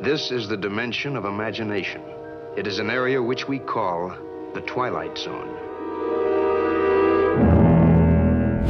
This is the dimension of imagination. It is an area which we call the Twilight Zone.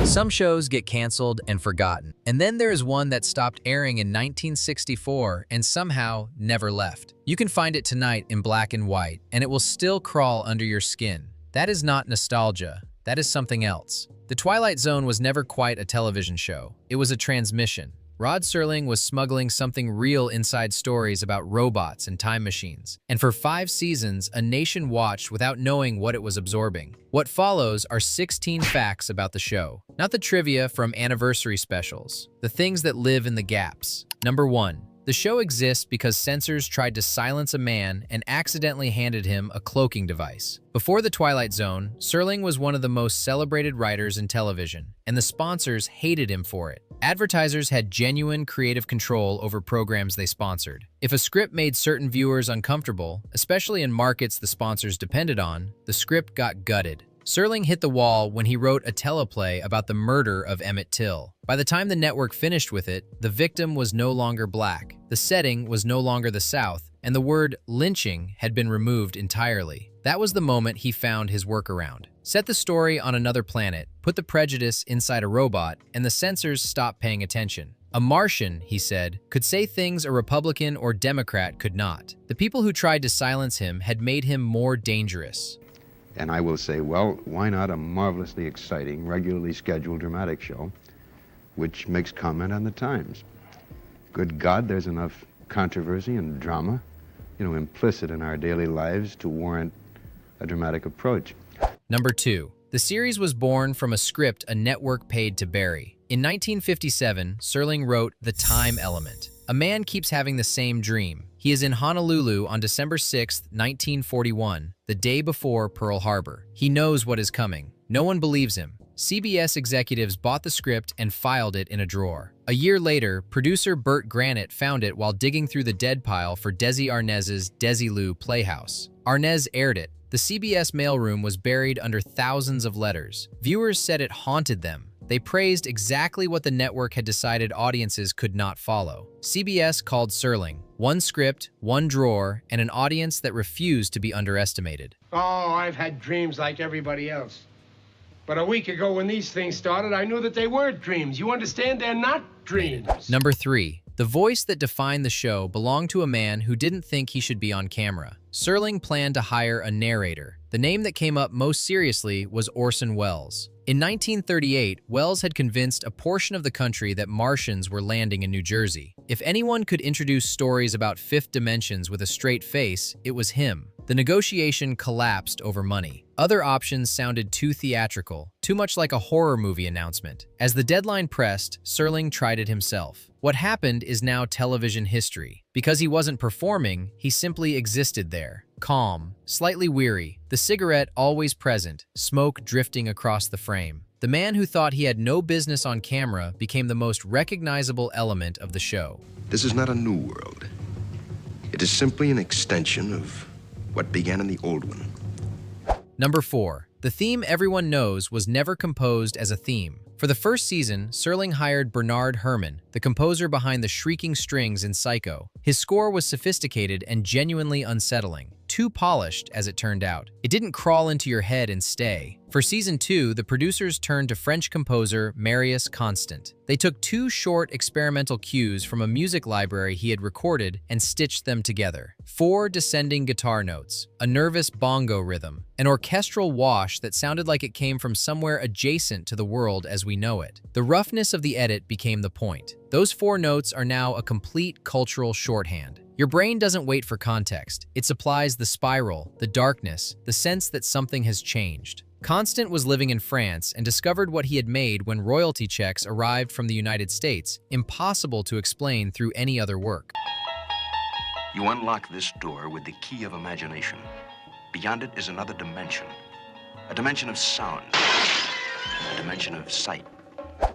Some shows get canceled and forgotten, and then there is one that stopped airing in 1964 and somehow never left. You can find it tonight in black and white, and it will still crawl under your skin. That is not nostalgia. That is something else. The Twilight Zone was never quite a television show. It was a transmission. Rod Serling was smuggling something real inside stories about robots and time machines. And for 5 seasons, a nation watched without knowing what it was absorbing. What follows are 16 facts about the show. Not the trivia from anniversary specials. The things that live in the gaps. Number 1. The show exists because Censors tried to silence a man and accidentally handed him a cloaking device. Before The Twilight Zone, Serling was one of the most celebrated writers in television, and the sponsors hated him for it. Advertisers had genuine creative control over programs they sponsored. If a script made certain viewers uncomfortable, especially in markets the sponsors depended on, the script got gutted. Serling hit the wall when he wrote a teleplay about the murder of Emmett Till. By the time the network finished with it, the victim was no longer black, the setting was no longer the South, and the word lynching had been removed entirely. That was the moment he found his workaround. Set the story on another planet, put the prejudice inside a robot, and the censors stopped paying attention. A Martian, he said, could say things a Republican or Democrat could not. The people who tried to silence him had made him more dangerous. And I will say, well, why not a marvelously exciting, regularly scheduled dramatic show which makes comment on the times? Good God, there's enough controversy and drama, implicit in our daily lives to warrant a dramatic approach. Number 2. The series was born from a script a network paid to bury. In 1957, Serling wrote The Time Element. A man keeps having the same dream. He is in Honolulu on December 6, 1941, the day before Pearl Harbor. He knows what is coming. No one believes him. CBS executives bought the script and filed it in a drawer. A year later, producer Burt Granite found it while digging through the dead pile for Desi Arnaz's Desilu Playhouse. Arnaz aired it. The CBS mailroom was buried under thousands of letters. Viewers said it haunted them. They praised exactly what the network had decided audiences could not follow. CBS called Serling one script, one drawer, and an audience that refused to be underestimated. Oh, I've had dreams like everybody else. But a week ago when these things started, I knew that they weren't dreams. You understand? They're not dreams. Number 3. The voice that defined the show belonged to a man who didn't think he should be on camera. Serling planned to hire a narrator. The name that came up most seriously was Orson Welles. In 1938, Welles had convinced a portion of the country that Martians were landing in New Jersey. If anyone could introduce stories about fifth dimensions with a straight face, it was him. The negotiation collapsed over money. Other options sounded too theatrical, too much like a horror movie announcement. As the deadline pressed, Serling tried it himself. What happened is now television history. Because he wasn't performing, he simply existed there. Calm, slightly weary, the cigarette always present, smoke drifting across the frame. The man who thought he had no business on camera became the most recognizable element of the show. This is not a new world. It is simply an extension of what began in the old one. Number 4. The theme everyone knows was never composed as a theme. For the first season, Serling hired Bernard Herrmann, the composer behind the shrieking strings in Psycho. His score was sophisticated and genuinely unsettling. Too polished, as it turned out. It didn't crawl into your head and stay. For season 2, the producers turned to French composer Marius Constant. They took 2 short experimental cues from a music library he had recorded and stitched them together. 4 descending guitar notes, a nervous bongo rhythm, an orchestral wash that sounded like it came from somewhere adjacent to the world as we know it. The roughness of the edit became the point. Those 4 notes are now a complete cultural shorthand. Your brain doesn't wait for context. It supplies the spiral, the darkness, the sense that something has changed. Constant was living in France and discovered what he had made when royalty checks arrived from the United States, impossible to explain through any other work. You unlock this door with the key of imagination. Beyond it is another dimension. A dimension of sound. A dimension of sight.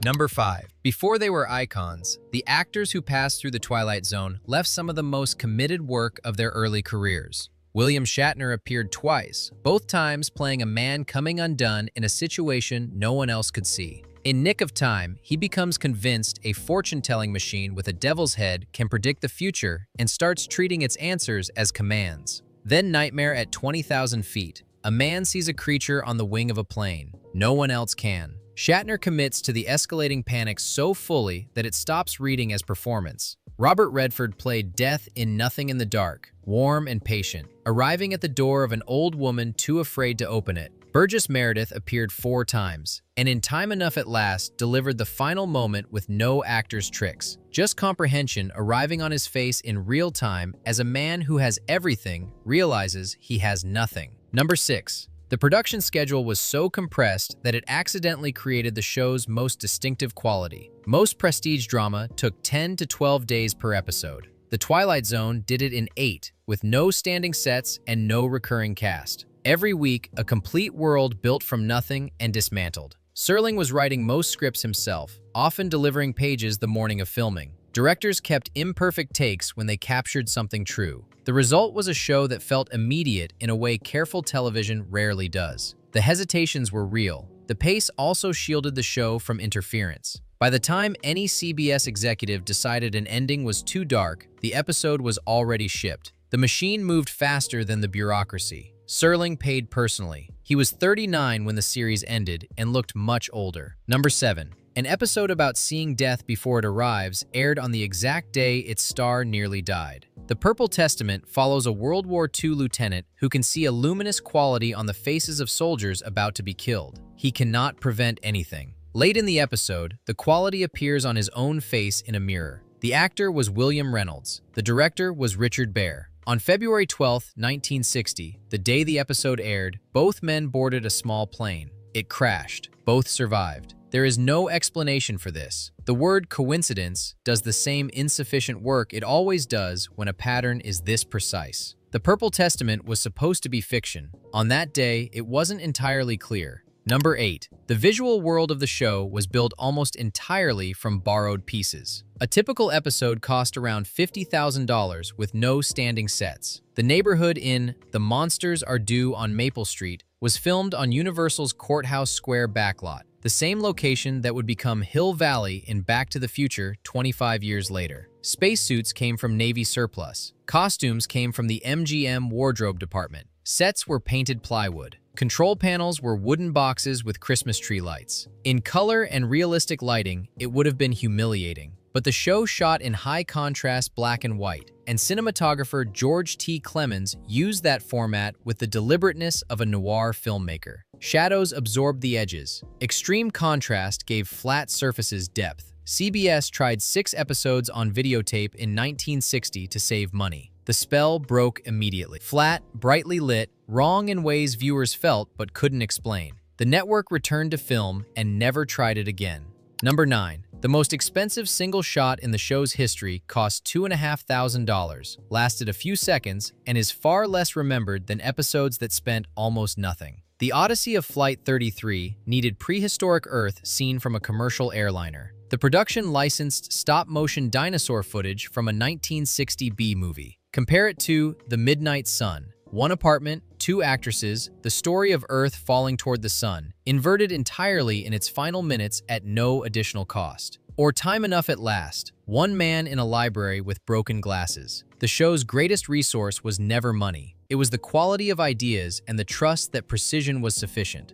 Number 5. Before they were icons, the actors who passed through the Twilight Zone left some of the most committed work of their early careers. William Shatner appeared twice, both times playing a man coming undone in a situation no one else could see. In nick of time, he becomes convinced a fortune-telling machine with a devil's head can predict the future and starts treating its answers as commands. Then nightmare at 20,000 feet. A man sees a creature on the wing of a plane. No one else can. Shatner commits to the escalating panic so fully that it stops reading as performance. Robert Redford played death in Nothing in the Dark, warm and patient, arriving at the door of an old woman too afraid to open it. Burgess Meredith appeared 4 times, and in Time Enough at Last delivered the final moment with no actor's tricks, just comprehension arriving on his face in real time as a man who has everything realizes he has nothing. Number 6. The production schedule was so compressed that it accidentally created the show's most distinctive quality. Most prestige drama took 10 to 12 days per episode. The Twilight Zone did it in 8, with no standing sets and no recurring cast. Every week, a complete world built from nothing and dismantled. Serling was writing most scripts himself, often delivering pages the morning of filming. Directors kept imperfect takes when they captured something true. The result was a show that felt immediate in a way careful television rarely does. The hesitations were real. The pace also shielded the show from interference. By the time any CBS executive decided an ending was too dark, the episode was already shipped. The machine moved faster than the bureaucracy. Serling paid personally. He was 39 when the series ended and looked much older. Number 7. An episode about seeing death before it arrives aired on the exact day its star nearly died. The Purple Testament follows a World War II lieutenant who can see a luminous quality on the faces of soldiers about to be killed. He cannot prevent anything. Late in the episode, the quality appears on his own face in a mirror. The actor was William Reynolds. The director was Richard Bear. On February 12, 1960, the day the episode aired, both men boarded a small plane. It crashed. Both survived. There is no explanation for this. The word coincidence does the same insufficient work it always does when a pattern is this precise. The Purple Testament was supposed to be fiction. On that day, it wasn't entirely clear. Number 8. The visual world of the show was built almost entirely from borrowed pieces. A typical episode cost around $50,000 with no standing sets. The neighborhood in The Monsters Are Due on Maple Street was filmed on Universal's Courthouse Square backlot, the same location that would become Hill Valley in Back to the Future 25 years later. Spacesuits came from Navy surplus. Costumes came from the MGM wardrobe department. Sets were painted plywood. Control panels were wooden boxes with Christmas tree lights. In color and realistic lighting, it would have been humiliating. But the show shot in high-contrast black and white, and cinematographer George T. Clemens used that format with the deliberateness of a noir filmmaker. Shadows absorbed the edges. Extreme contrast gave flat surfaces depth. CBS tried 6 episodes on videotape in 1960 to save money. The spell broke immediately. Flat, brightly lit, wrong in ways viewers felt but couldn't explain. The network returned to film and never tried it again. Number 9. The most expensive single shot in the show's history cost $2,500, lasted a few seconds, and is far less remembered than episodes that spent almost nothing. The Odyssey of Flight 33 needed prehistoric Earth seen from a commercial airliner. The production licensed stop-motion dinosaur footage from a 1960 B-movie. Compare it to The Midnight Sun. 1 apartment, 2 actresses, the story of Earth falling toward the sun, inverted entirely in its final minutes at no additional cost. Or Time Enough at Last. 1 man in a library with broken glasses. The show's greatest resource was never money. It was the quality of ideas and the trust that precision was sufficient.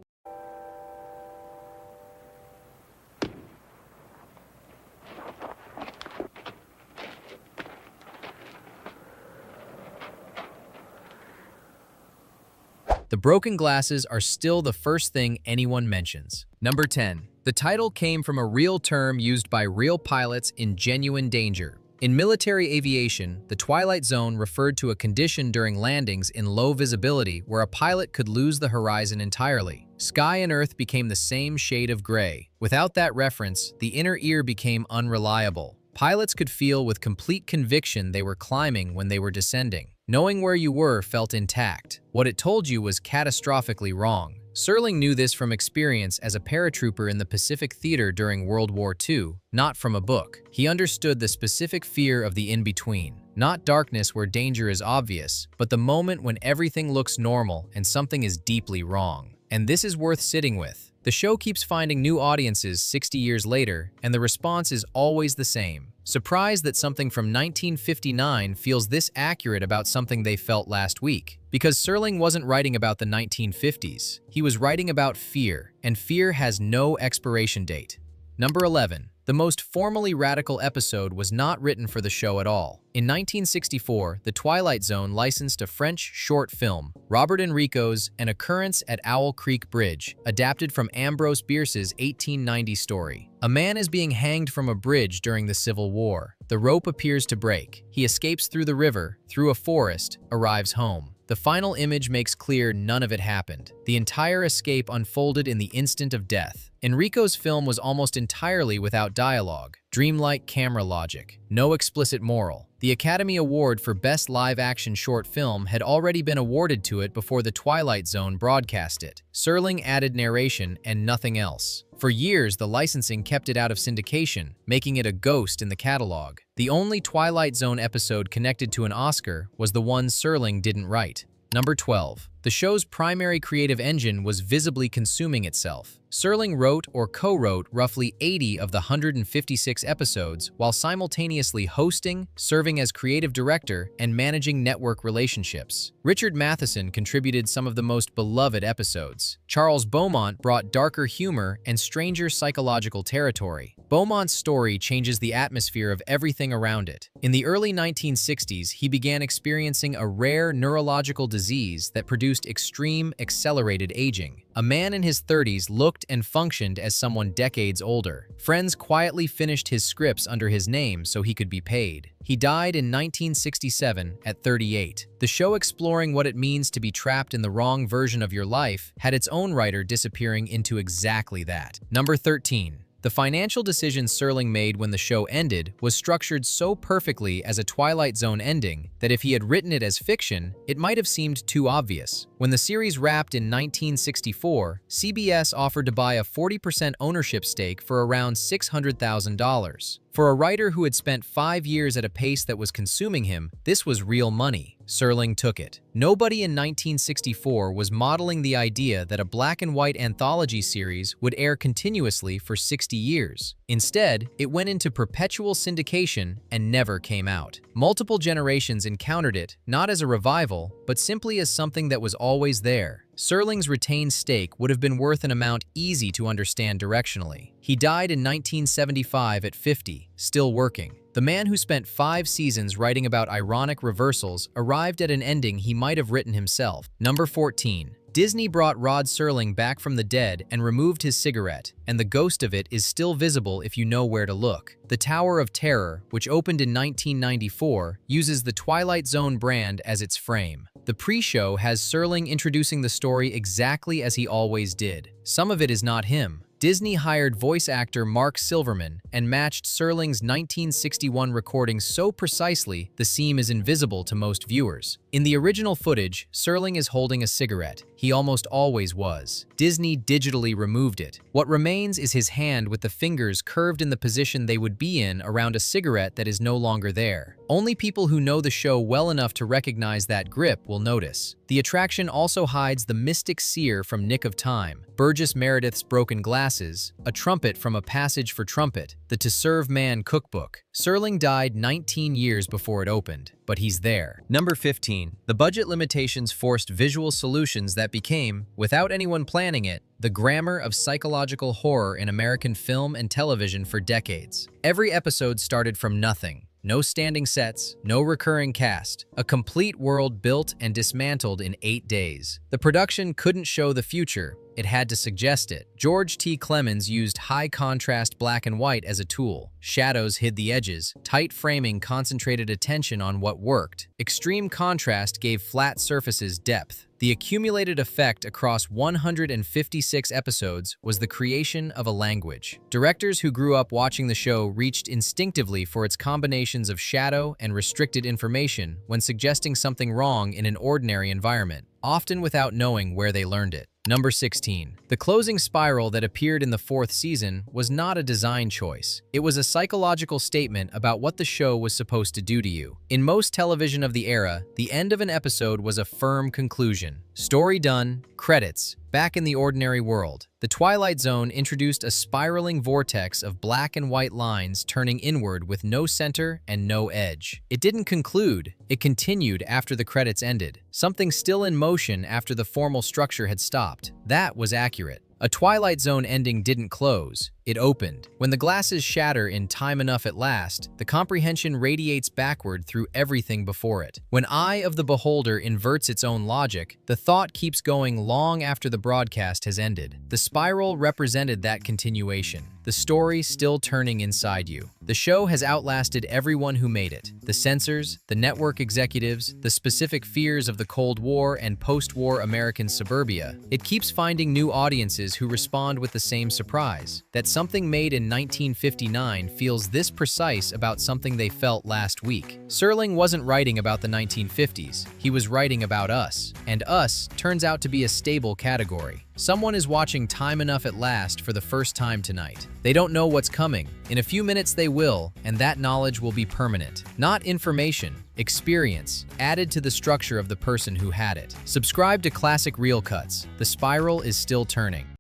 The broken glasses are still the first thing anyone mentions. Number 10. The title came from a real term used by real pilots in genuine danger. In military aviation, the Twilight Zone referred to a condition during landings in low visibility where a pilot could lose the horizon entirely. Sky and Earth became the same shade of gray. Without that reference, the inner ear became unreliable. Pilots could feel with complete conviction they were climbing when they were descending. Knowing where you were felt intact. What it told you was catastrophically wrong. Serling knew this from experience as a paratrooper in the Pacific Theater during World War II, not from a book. He understood the specific fear of the in-between. Not darkness where danger is obvious, but the moment when everything looks normal and something is deeply wrong. And this is worth sitting with. The show keeps finding new audiences 60 years later, and the response is always the same. Surprised that something from 1959 feels this accurate about something they felt last week. Because Serling wasn't writing about the 1950s. He was writing about fear, and fear has no expiration date. Number 11. The most formally radical episode was not written for the show at all. In 1964, the Twilight Zone licensed a French short film, Robert Enrico's An Occurrence at Owl Creek Bridge, adapted from Ambrose Bierce's 1890 story. A man is being hanged from a bridge during the Civil War. The rope appears to break. He escapes through the river, through a forest, arrives home. The final image makes clear none of it happened. The entire escape unfolded in the instant of death. Enrico's film was almost entirely without dialogue, dreamlike camera logic, no explicit moral. The Academy Award for Best Live-Action Short Film had already been awarded to it before the Twilight Zone broadcast it. Serling added narration and nothing else. For years, the licensing kept it out of syndication, making it a ghost in the catalog. The only Twilight Zone episode connected to an Oscar was the one Serling didn't write. Number 12. The show's primary creative engine was visibly consuming itself. Serling wrote or co-wrote roughly 80 of the 156 episodes while simultaneously hosting, serving as creative director, and managing network relationships. Richard Matheson contributed some of the most beloved episodes. Charles Beaumont brought darker humor and stranger psychological territory. Beaumont's story changes the atmosphere of everything around it. In the early 1960s, he began experiencing a rare neurological disease that produced extreme, accelerated aging. A man in his 30s looked and functioned as someone decades older. Friends quietly finished his scripts under his name so he could be paid. He died in 1967 at 38. The show, exploring what it means to be trapped in the wrong version of your life, had its own writer disappearing into exactly that. Number 13. The financial decision Serling made when the show ended was structured so perfectly as a Twilight Zone ending that if he had written it as fiction, it might have seemed too obvious. When the series wrapped in 1964, CBS offered to buy a 40% ownership stake for around $600,000. For a writer who had spent 5 years at a pace that was consuming him, this was real money. Serling took it. Nobody in 1964 was modeling the idea that a black-and-white anthology series would air continuously for 60 years. Instead, it went into perpetual syndication and never came out. Multiple generations encountered it, not as a revival, but simply as something that was always there. Serling's retained stake would have been worth an amount easy to understand directionally. He died in 1975 at 50, still working. The man who spent 5 seasons writing about ironic reversals arrived at an ending he might have written himself. Number 14. Disney brought Rod Serling back from the dead and removed his cigarette, and the ghost of it is still visible if you know where to look. The Tower of Terror, which opened in 1994, uses the Twilight Zone brand as its frame. The pre-show has Serling introducing the story exactly as he always did. Some of it is not him. Disney hired voice actor Mark Silverman and matched Serling's 1961 recording so precisely the seam is invisible to most viewers. In the original footage, Serling is holding a cigarette. He almost always was. Disney digitally removed it. What remains is his hand with the fingers curved in the position they would be in around a cigarette that is no longer there. Only people who know the show well enough to recognize that grip will notice. The attraction also hides the mystic seer from Nick of Time, Burgess Meredith's Broken Glasses, a trumpet from A Passage for Trumpet, the To Serve Man cookbook. Serling died 19 years before it opened, but he's there. Number 15. The budget limitations forced visual solutions that became, without anyone planning it, the grammar of psychological horror in American film and television for decades. Every episode started from nothing. No standing sets, no recurring cast, a complete world built and dismantled in 8 days. The production couldn't show the future, it had to suggest it. George T. Clemens used high-contrast black and white as a tool. Shadows hid the edges. Tight framing concentrated attention on what worked. Extreme contrast gave flat surfaces depth. The accumulated effect across 156 episodes was the creation of a language. Directors who grew up watching the show reached instinctively for its combinations of shadow and restricted information when suggesting something wrong in an ordinary environment, often without knowing where they learned it. Number 16. The closing spiral that appeared in the 4th season was not a design choice. It was a psychological statement about what the show was supposed to do to you. In most television of the era, the end of an episode was a firm conclusion. Story done, credits, Back in the ordinary world, the Twilight Zone introduced a spiraling vortex of black and white lines turning inward with no center and no edge. It didn't conclude, it continued after the credits ended, something still in motion after the formal structure had stopped. That was accurate. A Twilight Zone ending didn't close, it opened. When the glasses shatter in time enough at last, the comprehension radiates backward through everything before it. When eye of the beholder inverts its own logic, the thought keeps going long after the broadcast has ended. The spiral represented that continuation, the story still turning inside you. The show has outlasted everyone who made it. The censors, the network executives, the specific fears of the Cold War and post-war American suburbia. It keeps finding new audiences who respond with the same surprise, that something made in 1959 feels this precise about something they felt last week. Serling wasn't writing about the 1950s, he was writing about us, and us turns out to be a stable category. Someone is watching Time Enough at Last for the first time tonight. They don't know what's coming. In a few minutes they will, and that knowledge will be permanent. Not information, experience, added to the structure of the person who had it. Subscribe to Classic Reel Cuts. The spiral is still turning.